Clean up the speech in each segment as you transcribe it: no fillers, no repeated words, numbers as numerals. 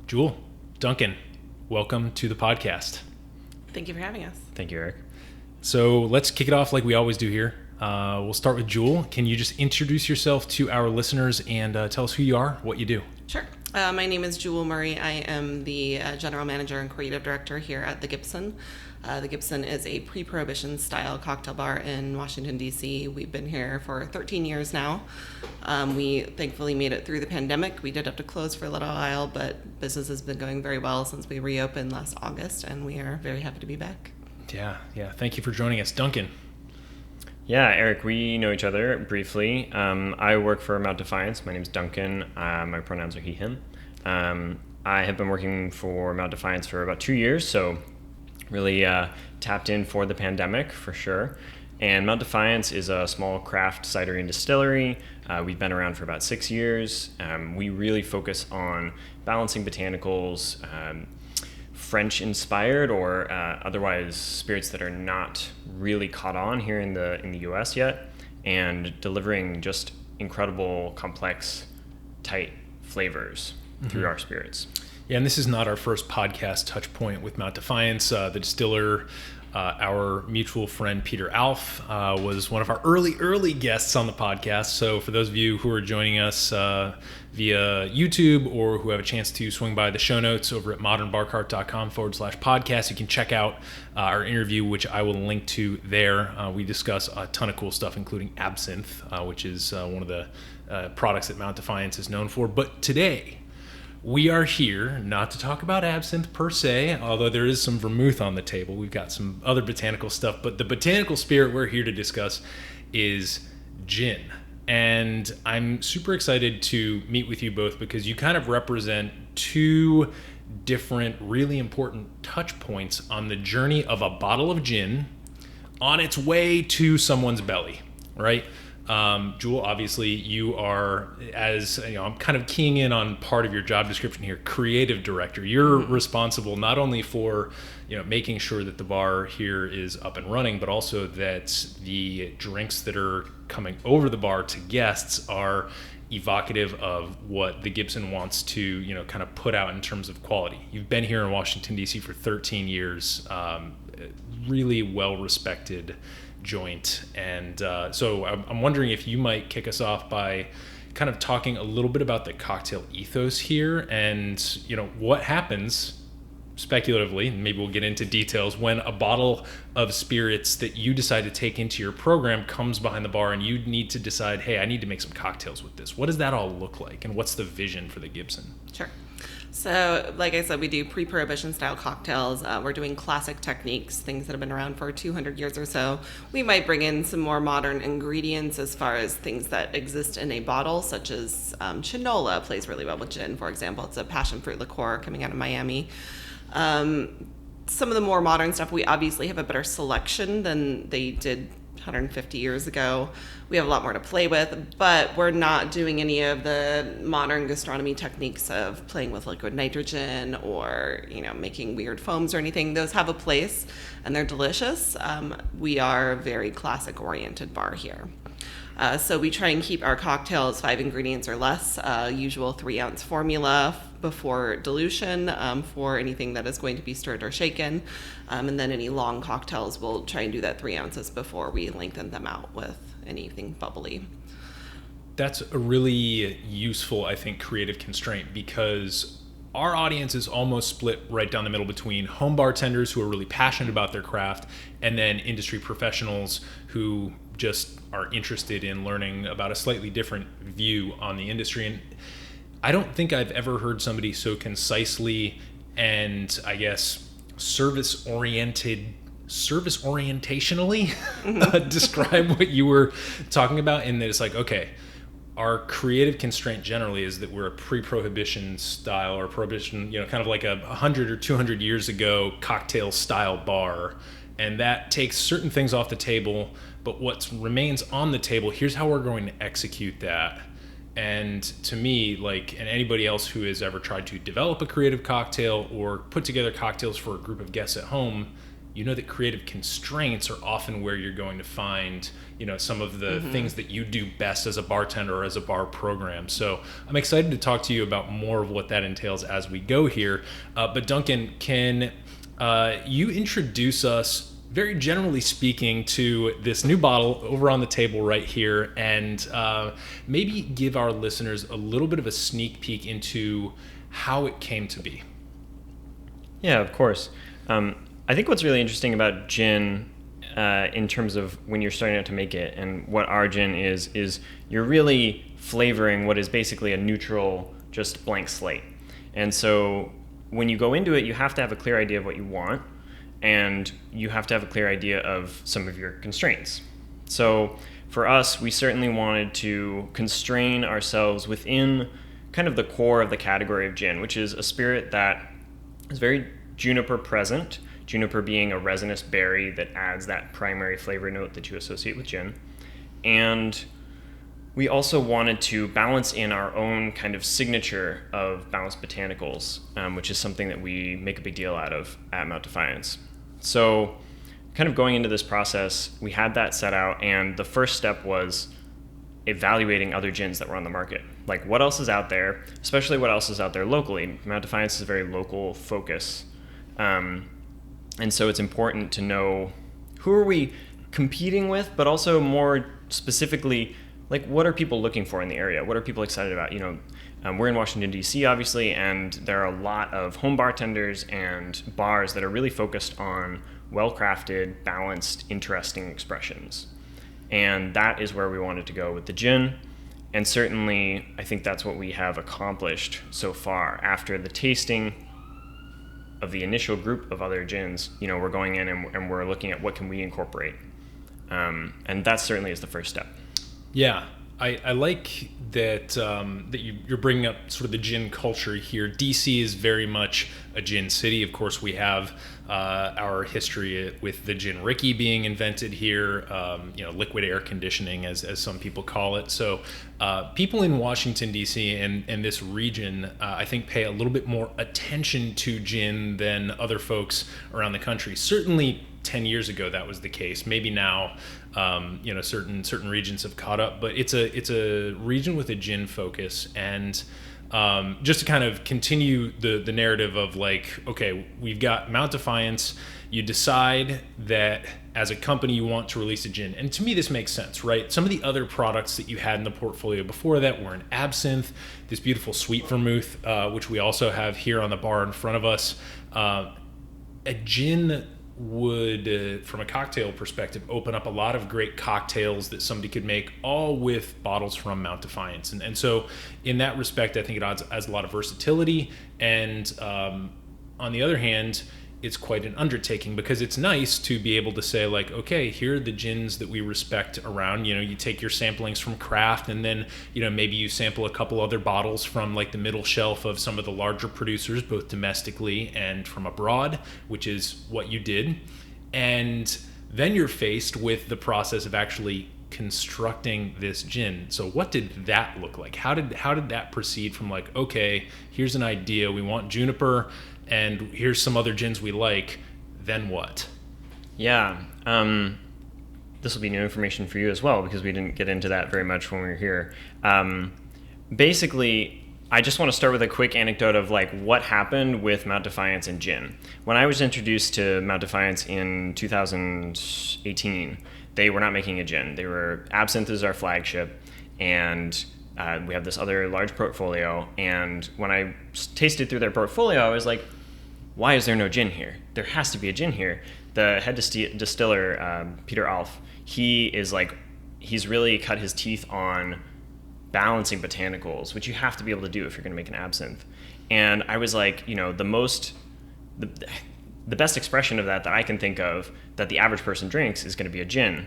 Jewel, Duncan, welcome to the podcast. Thank you for having us. Thank you, Eric. So let's kick it off like we always do here. We'll start with Jewel. Can you just introduce yourself to our listeners and tell us who you are, what you do? Sure. My name is Jewel Murray. I am the general manager and creative director here at the Gibson. The Gibson is a pre-prohibition style cocktail bar in Washington, D.C. We've been here for 13 years now. We thankfully made it through the pandemic. We did have to close for a little while, but business has been going very well since we reopened last August, and we are very happy to be back. Yeah. Thank you for joining us. Duncan. Yeah, Eric, we know each other briefly. I work for Mount Defiance. My name's Duncan. My pronouns are he, him. I have been working for Mount Defiance for about 2 years, so really tapped in for the pandemic for sure. And Mount Defiance is a small craft cidery and distillery. We've been around for about 6 years. We really focus on balancing botanicals, French-inspired or otherwise spirits that are not really caught on here in the U.S. yet, and delivering just incredible, complex, tight flavors through our spirits. Yeah, and this is not our first podcast touch point with Mount Defiance. The distiller, our mutual friend Peter Alf, was one of our early guests on the podcast. So for those of you who are joining us via YouTube or who have a chance to swing by the show notes over at modernbarcart.com/podcast, you can check out our interview, which I will link to there. We discuss a ton of cool stuff, including absinthe, which is one of the products that Mount Defiance is known for. But today, we are here not to talk about absinthe per se, although there is some vermouth on the table. We've got some other botanical stuff, but the botanical spirit we're here to discuss is gin. And I'm super excited to meet with you both because you kind of represent two different, really important touch points on the journey of a bottle of gin on its way to someone's belly, right? Jewel, obviously you are, as you know, I'm kind of keying in on part of your job description here, creative director. You're responsible not only for, making sure that the bar here is up and running, but also that the drinks that are coming over the bar to guests are evocative of what the Gibson wants to, kind of put out in terms of quality. You've been here in Washington, D.C. for 13 years, really well-respected joint. And so I'm wondering if you might kick us off by kind of talking a little bit about the cocktail ethos here and, what happens speculatively, and maybe we'll get into details, when a bottle of spirits that you decide to take into your program comes behind the bar and you need to decide, hey, I need to make some cocktails with this. What does that all look like? And what's the vision for the Gibson? Sure. So, like I said, we do pre-prohibition style cocktails. We're doing classic techniques, things that have been around for 200 years or so. We might bring in some more modern ingredients as far as things that exist in a bottle, such as chinola plays really well with gin, for example. It's a passion fruit liqueur coming out of Miami. Some of the more modern stuff, we obviously have a better selection than they did 150 years ago. We have a lot more to play with, but we're not doing any of the modern gastronomy techniques of playing with liquid nitrogen or, making weird foams or anything. Those have a place and they're delicious. We are a very classic oriented bar here. So we try and keep our cocktails 5 ingredients or less, usual 3-ounce formula before dilution for anything that is going to be stirred or shaken. And then any long cocktails, we'll try and do that 3 ounces before we lengthen them out with anything bubbly. That's a really useful, I think, creative constraint because our audience is almost split right down the middle between home bartenders who are really passionate about their craft and then industry professionals who just are interested in learning about a slightly different view on the industry. And I don't think I've ever heard somebody so concisely and, I guess, service-orientationally describe what you were talking about, in that it's like, okay, our creative constraint generally is that we're a pre-prohibition style or prohibition, kind of like a 100 or 200 years ago cocktail style bar. And that takes certain things off the table, but what remains on the table, here's how we're going to execute that. And to me, and anybody else who has ever tried to develop a creative cocktail or put together cocktails for a group of guests at home, you know that creative constraints are often where you're going to find, some of the things that you do best as a bartender or as a bar program. So I'm excited to talk to you about more of what that entails as we go here. But Duncan, can you introduce us, very generally speaking, to this new bottle over on the table right here, and maybe give our listeners a little bit of a sneak peek into how it came to be? Yeah, of course. I think what's really interesting about gin, in terms of when you're starting out to make it, and what our gin is you're really flavoring what is basically a neutral, just blank slate. And so when you go into it, you have to have a clear idea of what you want, and you have to have a clear idea of some of your constraints. So for us, we certainly wanted to constrain ourselves within kind of the core of the category of gin, which is a spirit that is very juniper present, juniper being a resinous berry that adds that primary flavor note that you associate with gin. And we also wanted to balance in our own kind of signature of balanced botanicals, which is something that we make a big deal out of at Mount Defiance. So kind of going into this process, we had that set out, and the first step was evaluating other gins that were on the market. Like, what else is out there, especially what else is out there locally. Mount Defiance is a very local focus. And so it's important to know who are we competing with, but also more specifically, like, what are people looking for in the area? What are people excited about? We're in Washington, D.C., obviously, and there are a lot of home bartenders and bars that are really focused on well-crafted, balanced, interesting expressions. And that is where we wanted to go with the gin. And certainly, I think that's what we have accomplished so far. After the tasting of the initial group of other gins, we're going in and we're looking at what can we incorporate. And that certainly is the first step. Yeah, I like that that you're bringing up sort of the gin culture here. DC is very much a gin city. Of course, we have our history with the gin Ricky being invented here, liquid air conditioning, as some people call it. So people in Washington, D.C. and this region, I think, pay a little bit more attention to gin than other folks around the country. Certainly 10 years ago that was the case. Maybe now certain regions have caught up, but it's a region with a gin focus. And just to kind of continue the narrative of, like, okay, we've got Mount Defiance. You decide that as a company you want to release a gin, and to me this makes sense, right? Some of the other products that you had in the portfolio before that were an absinthe, this beautiful sweet vermouth, which we also have here on the bar in front of us. A gin would, from a cocktail perspective, open up a lot of great cocktails that somebody could make, all with bottles from Mount Defiance. And so in that respect, I think it adds a lot of versatility. And on the other hand, it's quite an undertaking, because it's nice to be able to say, like, okay, here are the gins that we respect around. You take your samplings from craft, and then maybe you sample a couple other bottles from, like, the middle shelf of some of the larger producers, both domestically and from abroad, which is what you did. And then you're faced with the process of actually constructing this gin. So what did that look like? How did that proceed from, like, okay, here's an idea, we want juniper, and here's some other gins we like, then what? Yeah, this will be new information for you as well, because we didn't get into that very much when we were here. Basically, I just want to start with a quick anecdote of, like, what happened with Mount Defiance and gin. When I was introduced to Mount Defiance in 2018, they were not making a gin. They were absinthe is our flagship, and we have this other large portfolio. And when I tasted through their portfolio, I was like, why is there no gin here? There has to be a gin here. The head distiller, Peter Alf, he's really cut his teeth on balancing botanicals, which you have to be able to do if you're going to make an absinthe. And I was like, the best expression of that I can think of that the average person drinks is going to be a gin.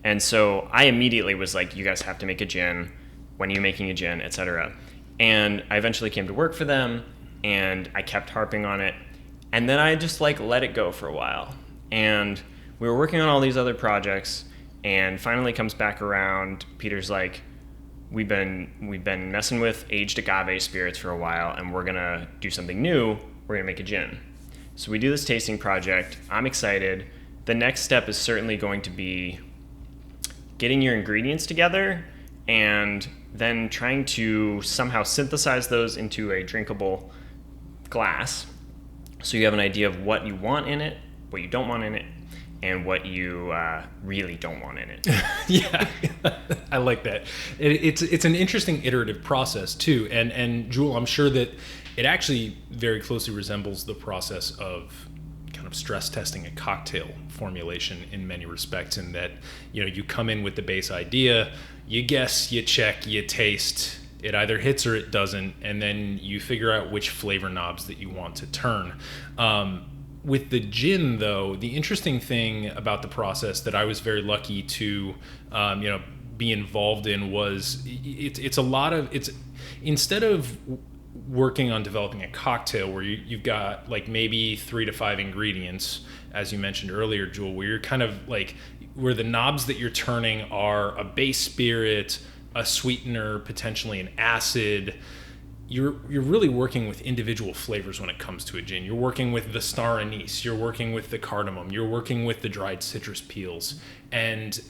And so I immediately was like, you guys have to make a gin. When are you making a gin, etc. And I eventually came to work for them, and I kept harping on it. And then I just, like, let it go for a while. And we were working on all these other projects, and finally comes back around. Peter's like, we've been messing with aged agave spirits for a while, and we're gonna do something new. We're gonna make a gin. So we do this tasting project. I'm excited. the next step is certainly going to be getting your ingredients together and then trying to somehow synthesize those into a drinkable glass, so you have an idea of what you want in it, what you don't want in it, and what you really don't want in it. Yeah, I like that. It's an interesting iterative process too, and Jewel, I'm sure that it actually very closely resembles the process of kind of stress testing a cocktail formulation in many respects, in that, you know, you come in with the base idea, you guess, you check, you taste, it either hits or it doesn't, and then you figure out which flavor knobs that you want to turn. With the gin, though, the interesting thing about the process that I was very lucky to, be involved in was it's a lot of, it's, instead of working on developing a cocktail where you've got like maybe 3 to 5 ingredients, as you mentioned earlier, Jewel, where you're kind of like, where the knobs that you're turning are a base spirit, a sweetener, potentially an acid. You're really working with individual flavors when it comes to a gin. You're working with the star anise, you're working with the cardamom, you're working with the dried citrus peels, and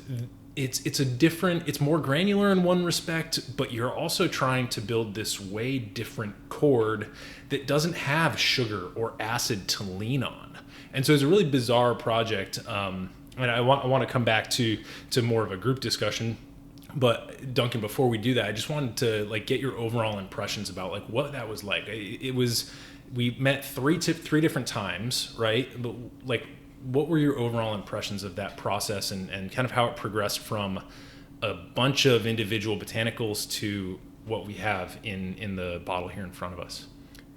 it's more granular in one respect, but you're also trying to build this way different chord that doesn't have sugar or acid to lean on. And so it's a really bizarre project, and I want to come back to more of a group discussion. But Duncan, before we do that, I just wanted to like get your overall impressions about like what that was like. We met three different times, right? But like, what were your overall impressions of that process, and kind of how it progressed from a bunch of individual botanicals to what we have in the bottle here in front of us?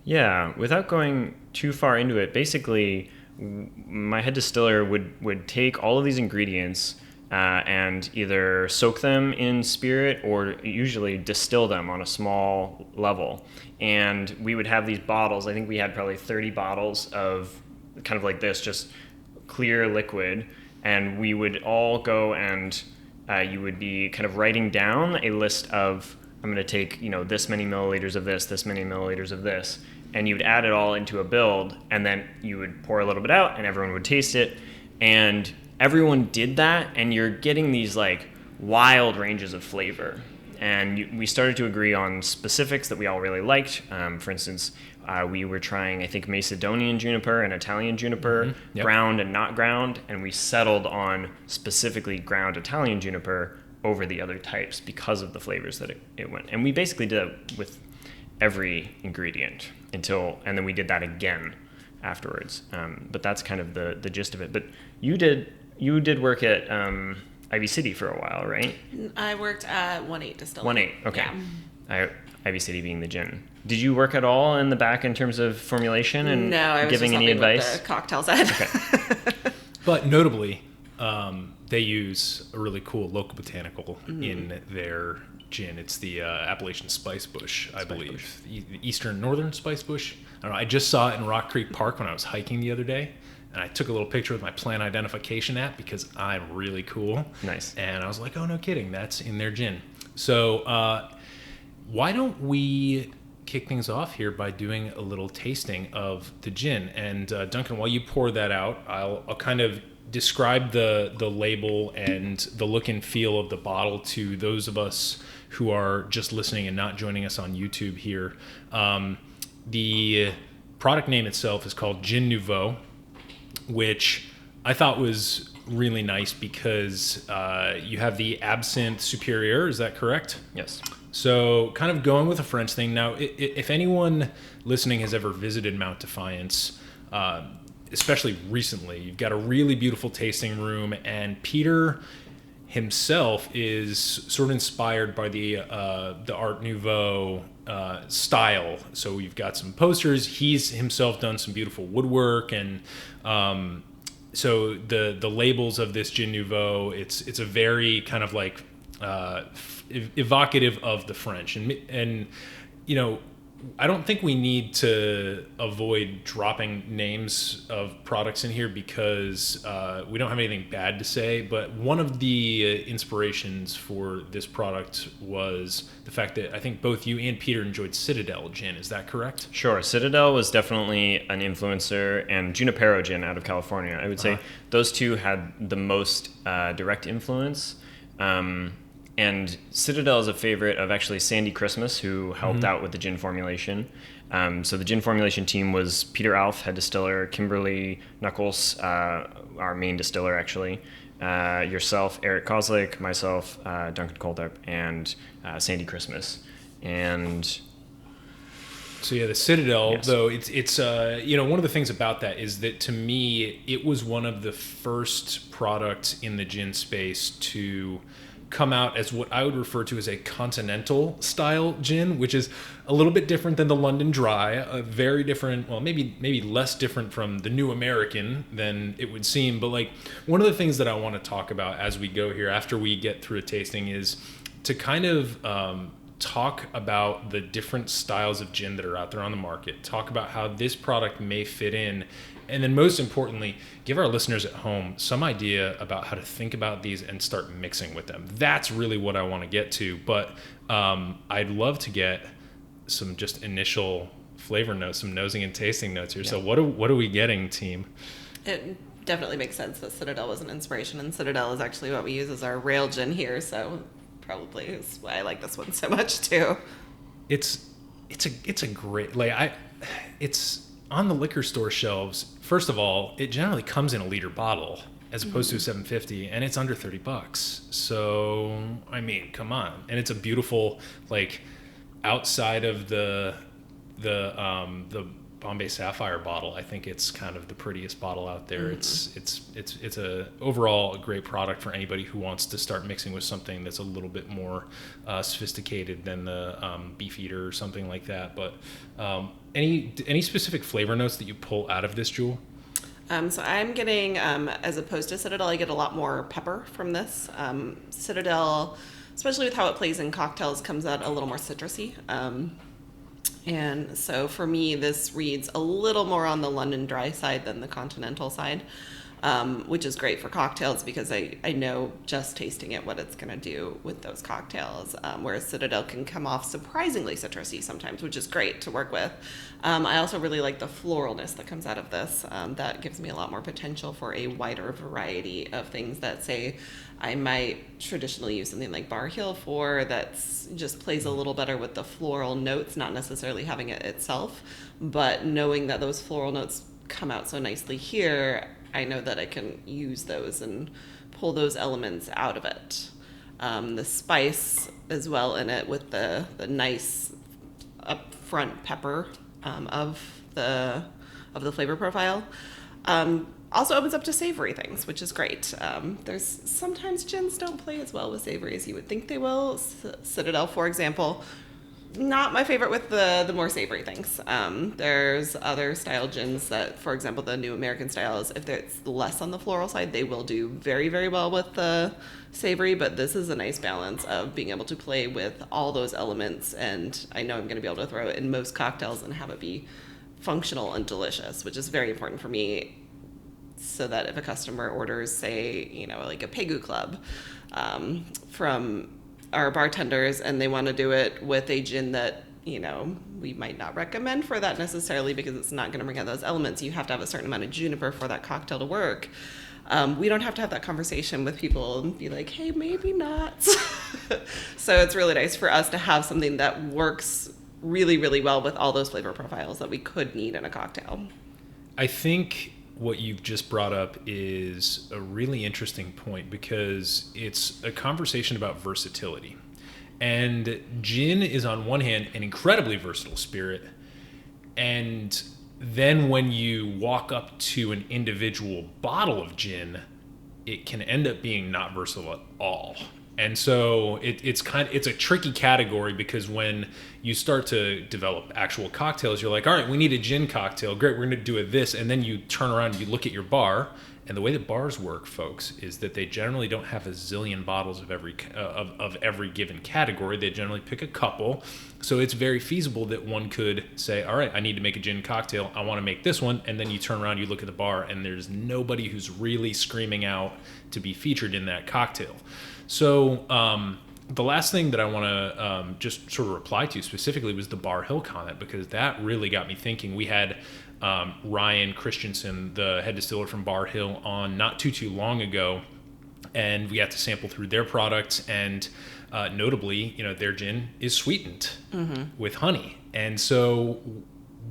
Yeah, without going too far into it, basically my head distiller would take all of these ingredients and either soak them in spirit or usually distill them on a small level. And we would have these bottles. I think we had probably 30 bottles of kind of like this, just clear liquid. And we would all go and you would be kind of writing down a list of, I'm going to take, this many milliliters of this many milliliters of this. And you would add it all into a build, and then you would pour a little bit out and everyone would taste it. And everyone did that, and you're getting these like wild ranges of flavor. And we started to agree on specifics that we all really liked. For instance, we were trying, I think, Macedonian juniper and Italian juniper, Mm-hmm. Yep. ground and not ground, and we settled on specifically ground Italian juniper over the other types because of the flavors that it went. And we basically did that with every ingredient and then we did that again afterwards. But that's kind of the gist of it. But you did work at Ivy City for a while, right? I worked at 1-8 Distilling. 1-8, okay. Yeah. Ivy City being the gin. Did you work at all in the back in terms of formulation and No, I was giving just any helping advice? with the cocktail side. Okay. But notably, they use a really cool local botanical in their gin. It's the Appalachian spice bush, I believe. The eastern northern spice bush. I don't know. I just saw it in Rock Creek Park when I was hiking the other day, and I took a little picture with my plant identification app because I'm really cool. Nice. And I was like, oh, no kidding, that's in their gin. So why don't we kick things off here by doing a little tasting of the gin? And Duncan, while you pour that out, I'll kind of describe the label and the look and feel of the bottle to those of us who are just listening and not joining us on YouTube here. The product name itself is called Gin Nouveau, which I thought was really nice because you have the Absinthe Superior, is that correct? Yes. So kind of going with a French thing. Now, if anyone listening has ever visited Mount Defiance, especially recently, you've got a really beautiful tasting room, and Peter himself is sort of inspired by the Art Nouveau style. So we've got some posters. He's himself done some beautiful woodwork, and so the labels of this Gin Nouveau, it's a very kind of like evocative of the French, and I don't think we need to avoid dropping names of products in here because we don't have anything bad to say. But one of the inspirations for this product was the fact that I think both you and Peter enjoyed Citadel gin. Is that correct? Sure. Citadel was definitely an influencer, and Junipero gin out of California. I would say those two had the most direct influence. And Citadel is a favorite of actually Sandy Christmas, who helped out with the gin formulation. So the gin formulation team was Peter Alf, head distiller, Kimberly Knuckles, our main distiller actually, yourself, Eric Kozlik, myself, Duncan Coltharp, and Sandy Christmas. And so yeah, the Citadel, yes. though, it's one of the things about that is that to me, it was one of the first products in the gin space to come out as what I would refer to as a continental style gin, which is a little bit different than the London Dry, a very different, well, maybe less different from the New American than it would seem. But like one of the things that I want to talk about as we go here, after we get through a tasting, is to kind of talk about the different styles of gin that are out there on the market, talk about how this product may fit in, and then most importantly, give our listeners at home some idea about how to think about these and start mixing with them. That's really what I want to get to, but I'd love to get some just initial flavor notes, some nosing and tasting notes here. Yeah. So what are we getting, team? It definitely makes sense that Citadel was an inspiration, and Citadel is actually what we use as our rail gin here, so probably is why I like this one so much too. It's a great, it's on the liquor store shelves. First of all, it generally comes in a liter bottle as opposed to a 750, and it's under $30. So I mean, come on. And it's a beautiful, like, outside of the Bombay Sapphire bottle, I think it's kind of the prettiest bottle out there. It's a overall a great product for anybody who wants to start mixing with something that's a little bit more sophisticated than the Beefeater or something like that. But any specific flavor notes that you pull out of this, Jewel? So I'm getting, as opposed to Citadel, I get a lot more pepper from this. Citadel, especially with how it plays in cocktails, comes out a little more citrusy. And so for me, this reads a little more on the London Dry side than the continental side, which is great for cocktails because I know just tasting it what it's going to do with those cocktails, whereas Citadel can come off surprisingly citrusy sometimes, which is great to work with. I also really like the floralness that comes out of this. That gives me a lot more potential for a wider variety of things that, say, I might traditionally use something like Bar Hill for, that's just plays a little better with the floral notes, not necessarily having it itself, but knowing that those floral notes come out so nicely here, I know that I can use those and pull those elements out of it. The spice as well in it with the nice upfront pepper of the flavor profile. Also opens up to savory things, which is great. There's sometimes gins don't play as well with savory as you would think they will. Citadel, for example, not my favorite with the more savory things. There's other style gins that, for example, the New American styles, if it's less on the floral side, they will do very, very well with the savory, but this is a nice balance of being able to play with all those elements, and I know I'm going to be able to throw it in most cocktails and have it be functional and delicious, which is very important for me, so that if a customer orders, say, like a Pegu Club from our bartenders and they want to do it with a gin that, we might not recommend for that necessarily because it's not going to bring out those elements. You have to have a certain amount of juniper for that cocktail to work. We don't have to have that conversation with people and be like, hey, maybe not. So it's really nice for us to have something that works really, really well with all those flavor profiles that we could need in a cocktail. I think what you've just brought up is a really interesting point because it's a conversation about versatility. And gin is, on one hand, an incredibly versatile spirit. And then when you walk up to an individual bottle of gin, it can end up being not versatile at all. And so it's a tricky category because when you start to develop actual cocktails, you're like, all right, we need a gin cocktail. Great, we're going to do this. And then you turn around and you look at your bar And the way that bars work, folks, is that they generally don't have a zillion bottles of every given category. They generally pick a couple. So it's very feasible that one could say, all right, I need to make a gin cocktail. I want to make this one. And then you turn around, you look at the bar, and there's nobody who's really screaming out to be featured in that cocktail. So the last thing that I want to just sort of reply to specifically was the Bar Hill comment, because that really got me thinking. We had Ryan Christensen, the head distiller from Bar Hill, on not too long ago, and we got to sample through their products, and notably, their gin is sweetened with honey. And so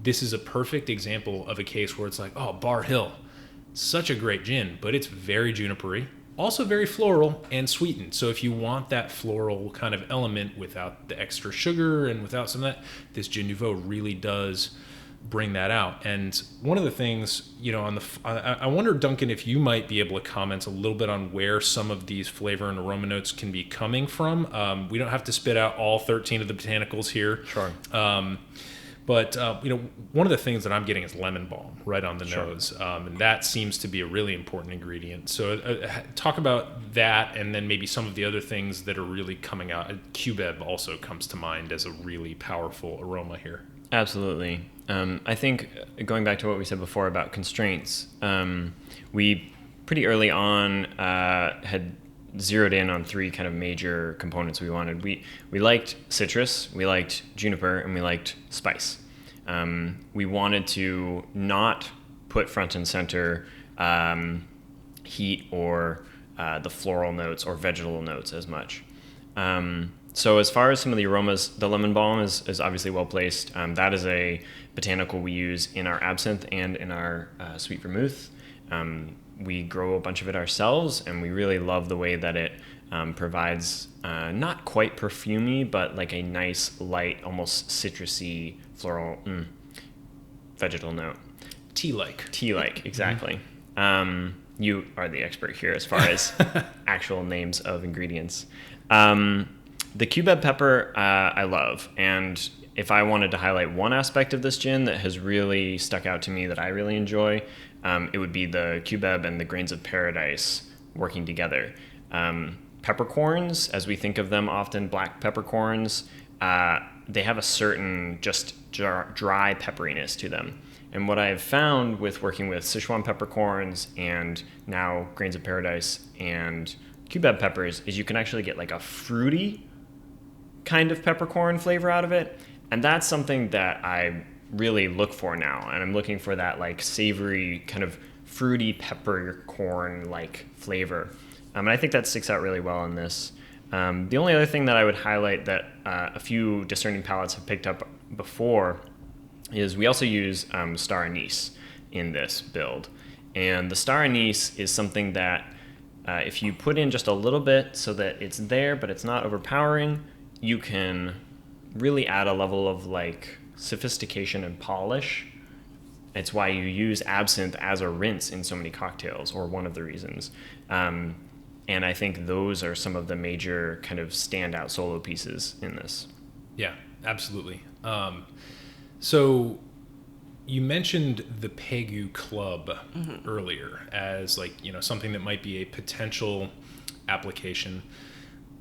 this is a perfect example of a case where it's like, oh, Bar Hill, such a great gin, but it's very junipery, also very floral and sweetened. So if you want that floral kind of element without the extra sugar and without some of that, this Gin Nouveau really does bring that out. And one of the things, I wonder, Duncan, if you might be able to comment a little bit on where some of these flavor and aroma notes can be coming from. We don't have to spit out all 13 of the botanicals here. Sure. But one of the things that I'm getting is lemon balm right on the nose, and that seems to be a really important ingredient. So talk about that, and then maybe some of the other things that are really coming out. Cubeb also comes to mind as a really powerful aroma here. Absolutely. I think going back to what we said before about constraints, we pretty early on had zeroed in on three kind of major components we wanted. We liked citrus, we liked juniper, and we liked spice. We wanted to not put front and center heat or the floral notes or vegetal notes as much. So as far as some of the aromas, the lemon balm is obviously well placed. That is a botanical we use in our absinthe and in our sweet vermouth. We grow a bunch of it ourselves, and we really love the way that it provides not quite perfumey, but like a nice, light, almost citrusy, floral, vegetal note. Tea-like. Tea-like, exactly. You are the expert here as far as actual names of ingredients. The cubeb pepper I love, and if I wanted to highlight one aspect of this gin that has really stuck out to me that I really enjoy, it would be the cubeb and the grains of paradise working together. Peppercorns, as we think of them often, black peppercorns, they have a certain just dry pepperiness to them. And what I've found with working with Sichuan peppercorns and now grains of paradise and cubeb peppers is you can actually get like a fruity kind of peppercorn flavor out of it. And that's something that I really look for now. And I'm looking for that like savory kind of fruity peppercorn like flavor. And I think that sticks out really well in this. The only other thing that I would highlight that a few discerning palates have picked up before is we also use star anise in this build. And the star anise is something that if you put in just a little bit so that it's there but it's not overpowering, you can really add a level of like sophistication and polish. It's why you use absinthe as a rinse in so many cocktails, or one of the reasons. And I think those are some of the major kind of standout solo pieces in this. Yeah, absolutely. So you mentioned the Pegu Club earlier as like, something that might be a potential application.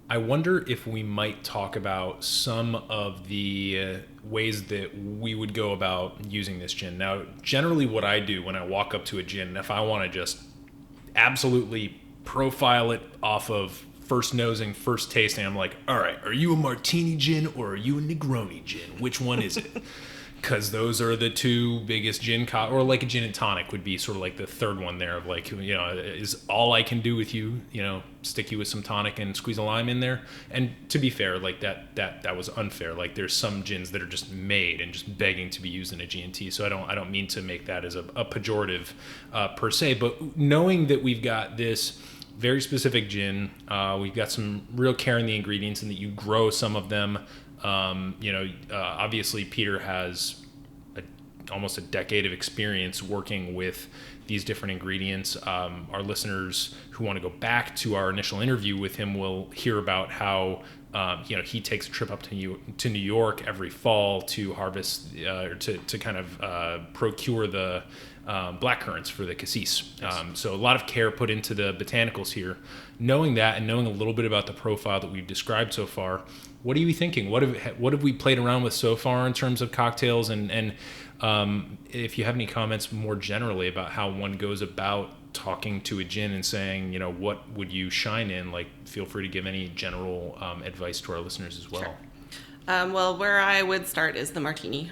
I wonder if we might talk about some of the ways that we would go about using this gin. Now, generally what I do when I walk up to a gin, if I want to just absolutely profile it off of first nosing, first tasting, I'm like, all right, are you a Martini gin or are you a Negroni gin? Which one is it? Because those are the two biggest gin, or like a gin and tonic would be sort of like the third one there of like, is all I can do with you, stick you with some tonic and squeeze a lime in there. And to be fair, like that was unfair. Like there's some gins that are just made and just begging to be used in a G&T. So I don't mean to make that as a pejorative per se, but knowing that we've got this very specific gin, we've got some real care in the ingredients and that you grow some of them. Obviously Peter has almost a decade of experience working with these different ingredients. Our listeners who want to go back to our initial interview with him will hear about how he takes a trip up to New York every fall to harvest or to kind of procure the black currants for the cassis. So a lot of care put into the botanicals here. Knowing that and knowing a little bit about the profile that we've described so far, what are you thinking? What have we played around with so far in terms of cocktails? And if you have any comments more generally about how one goes about talking to a gin and saying, what would you shine in? Like, feel free to give any general advice to our listeners as well. Sure. Well, where I would start is the Martini.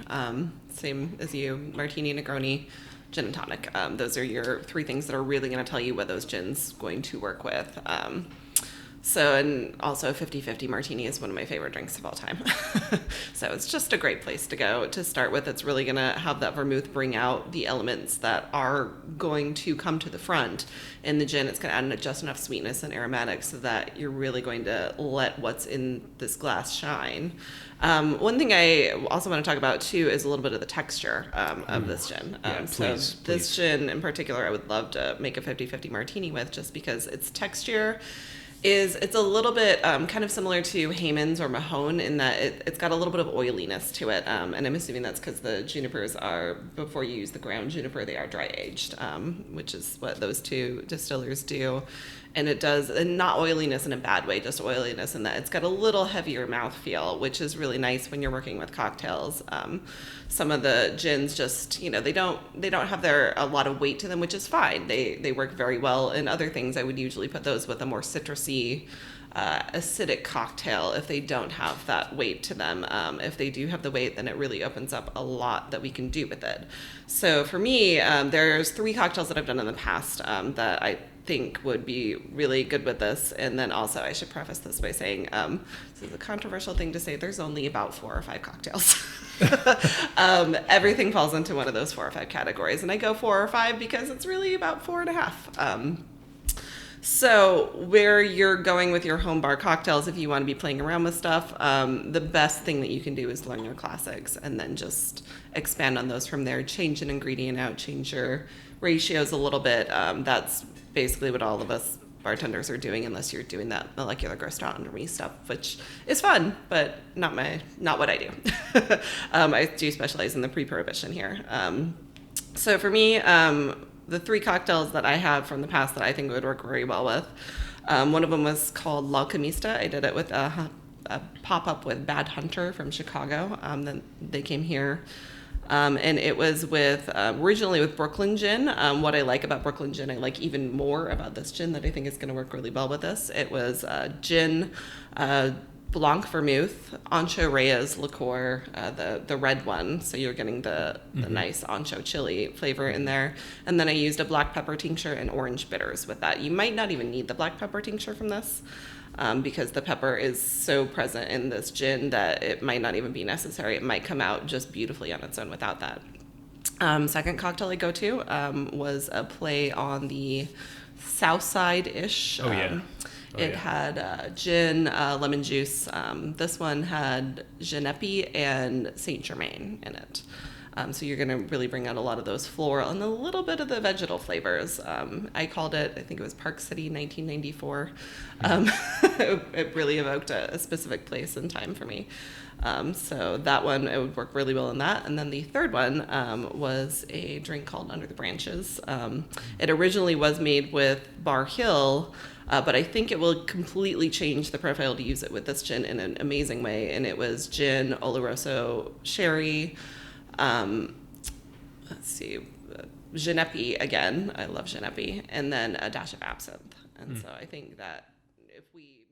Same as you, Martini, Negroni, gin and tonic. Those are your three things that are really going to tell you what those gin's going to work with. And also 50-50 Martini is one of my favorite drinks of all time. So it's just a great place to go to start with. It's really going to have that vermouth bring out the elements that are going to come to the front in the gin. It's going to add just enough sweetness and aromatics so that you're really going to let what's in this glass shine. One thing I also want to talk about too is a little bit of the texture of this gin. Please. This gin in particular, I would love to make a 50-50 Martini with, just because its texture it's a little bit kind of similar to Hayman's or Mahone in that it's got a little bit of oiliness to it. And I'm assuming that's because the junipers are, before you use the ground juniper, they are dry aged, which is what those two distillers do. And it does, and not oiliness in a bad way, just oiliness in that it's got a little heavier mouthfeel, which is really nice when you're working with cocktails. Some of the gins just, they don't have a lot of weight to them, which is fine. They work very well. And other things, I would usually put those with a more citrusy, acidic cocktail if they don't have that weight to them. If they do have the weight, then it really opens up a lot that we can do with it. So for me, there's 3 cocktails that I've done in the past that I think would be really good with this. And then also I should preface this by saying, this is a controversial thing to say, there's only about 4 or 5 cocktails. Everything falls into one of those 4 or 5 categories. And I go 4 or 5 because it's really about 4.5. So where you're going with your home bar cocktails, if you want to be playing around with stuff, the best thing that you can do is learn your classics and then just expand on those from there. Change an ingredient out, change your ratios a little bit. That's basically what all of us bartenders are doing, unless you're doing that molecular gastronomy stuff, which is fun, but not what I do. I do specialize in the pre-prohibition here. So for me, the 3 cocktails that I have from the past that I think would work very well with, one of them was called La Camista. I did it with a pop-up with Bad Hunter from Chicago. Then they came here. And it was with originally with Brooklyn Gin. What I like about Brooklyn Gin, I like even more about this gin that I think is going to work really well with this. It was gin, Blanc vermouth, Ancho Reyes liqueur, the red one. So you're getting the nice ancho chili flavor in there. And then I used a black pepper tincture and orange bitters with that. You might not even need the black pepper tincture from this. Because the pepper is so present in this gin that it might not even be necessary. It might come out just beautifully on its own without that. Second cocktail I go to was a play on the South Side-ish. It had gin, lemon juice. This one had Genepi and Saint Germain in it. So you're going to really bring out a lot of those floral and a little bit of the vegetal flavors. I called it, I think it was Park City 1994. It really evoked a specific place and time for me. So that one, it would work really well in that. And then the third one was a drink called Under the Branches. It originally was made with Bar Hill, but I think it will completely change the profile to use it with this gin in an amazing way. And it was gin, Oloroso sherry, let's see, Genepi again. I love Genepi. And then a dash of absinthe. And so I think that if we